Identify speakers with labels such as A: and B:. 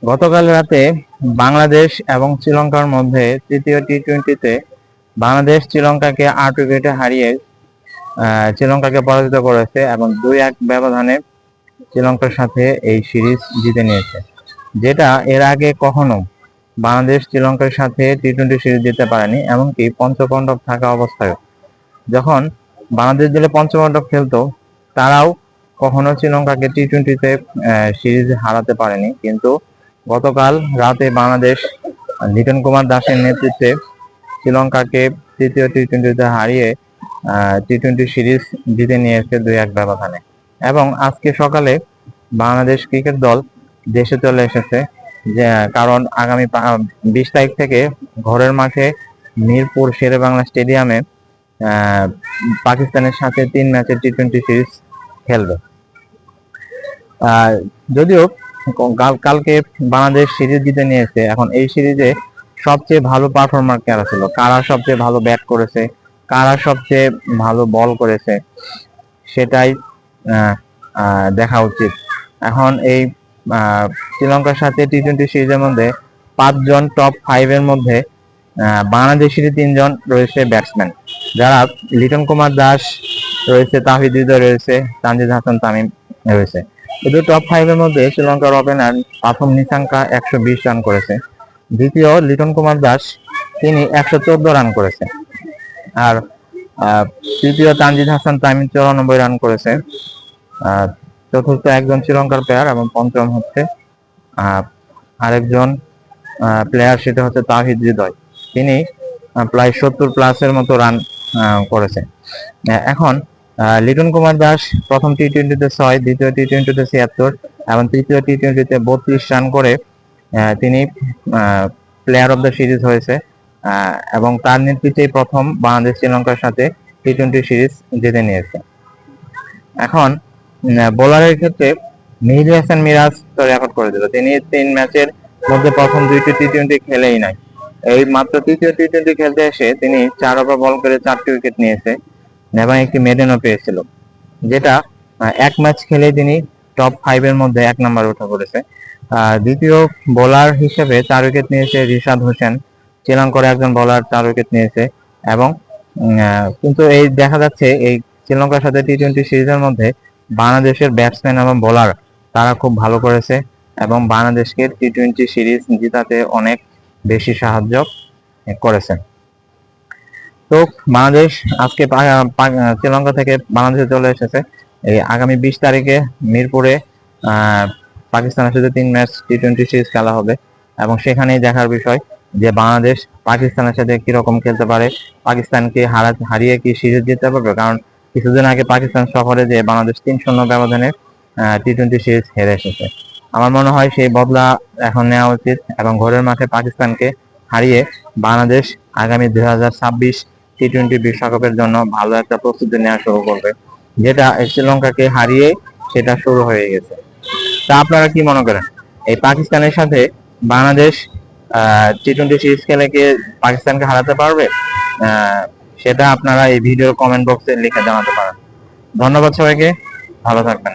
A: গতকাল রাতে বাংলাদেশ এবং শ্রীলঙ্কার মধ্যে তৃতীয় টি-টোয়েন্টিতে বাংলাদেশ শ্রীলঙ্কাকে ৮ উইকেটে হারিয়ে শ্রীলঙ্কাকে পরাজিত করেছে এবং ২-১ ব্যবধানে শ্রীলঙ্কার সাথে এই সিরিজ জিতে নিয়েছে, যেটা এর আগে কখনো বাংলাদেশ শ্রীলঙ্কার সাথে টি-টোয়েন্টি সিরিজ জিততে পারেনি। এমনকি পঞ্চপাণ্ডব থাকা অবস্থায় যখন বাংলাদেশ দলে পঞ্চপাণ্ডব খেলতো, তারাও কখনো শ্রীলঙ্কাকে টি-টোয়েন্টিতে সিরিজে হারাতে পারেনি। কিন্তু গতকাল রাতে বাংলাদেশ লিটন কুমার দাসের নেতৃত্বে শ্রীলঙ্কাকে তৃতীয় টি-টোয়েন্টিতে হারিয়ে টি-টোয়েন্টি সিরিজ জিতে নিয়েছে ২-১ ব্যবধানে। এবং আজকে সকালে বাংলাদেশ ক্রিকেট দল দেশে চলে এসেছে, যে কারণ আগামী ২০ তারিখ থেকে ঘরের মাঠে মিরপুর শেরেবাংলা স্টেডিয়ামে পাকিস্তানের সাথে ৩ ম্যাচের টি-টোয়েন্টি সিরিজ খেলবে। যদিও কালকে বাংলাদেশ সিরিজ জিতে নিয়েছে, এখন এই সিরিজে সবচেয়ে ভালো পারফরমার কারা ছিল, কারা সবচেয়ে ভালো ব্যাট করেছে, কারা সবচেয়ে ভালো বল করেছে, সেটাই দেখা উচিত। এখন এই শ্রীলঙ্কার সাথে টি-টোয়েন্টি সিরিজের মধ্যে ৫ জন টপ 5 এর মধ্যে বাংলাদেশের ৩ জন রয়েছে ব্যাটসম্যান, যারা লিটন কুমার দাস রয়েছে, তাহিদ হৃদয় রয়েছে, তানজিদ হাসান তামিম রয়েছে। শুধু টপ 5 এর মধ্যে শ্রীলঙ্কার ওপেনার প্রথম নিশাঙ্কা ১২০ রান করেছে, দ্বিতীয় লিটন কুমার দাস তিনি ১১৪ রান করেছে, আর তৃতীয় তানজিদ হাসান তামিম ৯৪ রান করেছে, চতুর্থ একজন শ্রীলঙ্কার প্লেয়ার এবং পঞ্চম হচ্ছে আরেকজন প্লেয়ার, সেটা হচ্ছে তাহিদ হৃদয়, তিনি প্রায় ৭০+ মতো রান করেছে। এখন লিটন কুমার দাস প্রথম টি-টোয়েন্টিতে ৬, দ্বিতীয় টি-টোয়েন্টিতে ৭৬ এবং তৃতীয় টি-টোয়েন্টিতে ৩২ রান করে তিনি প্লেয়ার অফ দ্য সিরিজ হয়েছে এবং তার নেতৃত্বেই প্রথম বাংলাদেশ শ্রীলঙ্কার সাথে টি-টোয়েন্টি সিরিজ জিতে নিয়েছে। এখন বোলারের ক্ষেত্রে মেহেদী হাসান মিরাজ তো রেকর্ড করে দিল, তিনি ৩ ম্যাচের মধ্যে প্রথম ২টি টি-টোয়েন্টি খেলেই নাই। এই মাত্র তৃতীয় টি-টোয়েন্টি খেলতে এসে তিনি ৪ ওভার বল করে ৪টি উইকেট নিয়েছে এবং একটি মেডেনও পেয়েছিল, যেটা এক ম্যাচ খেলে তিনি টপ 5 এর মধ্যে ১ নম্বরে উঠে পড়েছে। দ্বিতীয় বোলার হিসেবে ৪ উইকেট নিয়েছে রিশাদ হোসেন, শ্রীলঙ্কার একজন বোলার ৪ উইকেট নিয়েছে। এবং কিন্তু এই দেখা যাচ্ছে এই শ্রীলঙ্কার সাথে টি-টোয়েন্টি সিরিজের মধ্যে বাংলাদেশের ব্যাটসম্যান এবং বোলার তারা খুব ভালো করেছে এবং বাংলাদেশকে টি-টোয়েন্টি সিরিজ জেতাতে অনেক বেশি সাহায্য করেছে। তো বাংলাদেশ আজকে শ্রীলঙ্কা থেকে বাংলাদেশে চলে এসেছে। এই আগামী ২০ তারিখে মিরপুরে পাকিস্তানের সাথে ৩ ম্যাচ টি-টোয়েন্টি সিরিজ খেলা হবে এবং সেখানেই দেখার বিষয় যে বাংলাদেশ পাকিস্তানের সাথে কিরকম খেলতে পারে, পাকিস্তানকে হারিয়ে কি সিরিজ জিততে পারবে। কারণ কিছুদিন আগে পাকিস্তান সফরে যে বাংলাদেশ ৩-০ ব্যবধানে টি-টোয়েন্টি সিরিজ হেরে এসেছে। আমার মনে হয় সেই বদলা এখন নেওয়া উচিত এবং ঘরের মাঠে পাকিস্তানকে হারিয়ে বাংলাদেশ আগামী ২০২৬ টি-টোয়েন্টি বিশ্বকাপের জন্য ভালো একটা প্রস্তুতি নেওয়া শুরু করবে, যেটা শ্রীলঙ্কাকে হারিয়ে সেটা শুরু হয়ে গেছে। তা আপনারা কি মনে করেন, এই পাকিস্তানের সাথে বাংলাদেশ টি-টোয়েন্টি সিরিজ খেলে কি পাকিস্তানকে হারাতে পারবে? সেটা আপনারা এই ভিডিওর কমেন্ট বক্সে লিখে জানাতে পারেন। ধন্যবাদ সবাইকে, ভালো থাকবেন।